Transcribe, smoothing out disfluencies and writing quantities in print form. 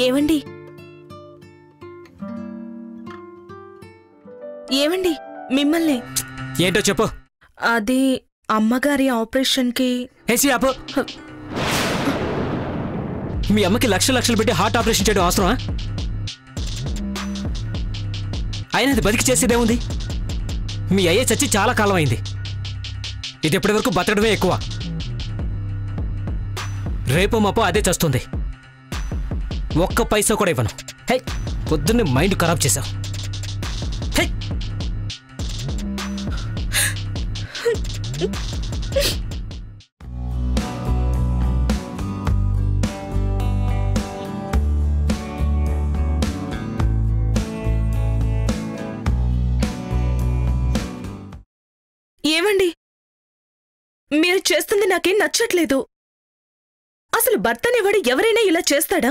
ఏవండి ఏవండి మిమ్మల్ని ఏంటో చెప్పు. అది అమ్మగారి ఆపరేషన్కి. ఏసీ ఆపు. మీ అమ్మకి లక్షలు పెట్టి హార్ట్ ఆపరేషన్ చేయడం అవసరమా? అయినా అది బతికి చేసేదేముంది? మీ అయ్యే చచ్చి చాలా కాలం అయింది. ఇది ఇప్పటి వరకు బతకడమే ఎక్కువ. రేపో మాపో అదే చస్తుంది. ఒక్క పైసా కూడా ఇవ్వను. హే, పొద్దున్నే మైండ్ ఖరాబ్ చేశావు. హే, ఏమండి మీరు చేస్తుంది నాకేం నచ్చట్లేదు. అసలు భర్తనేవాడు ఎవరైనా ఇలా చేస్తాడా?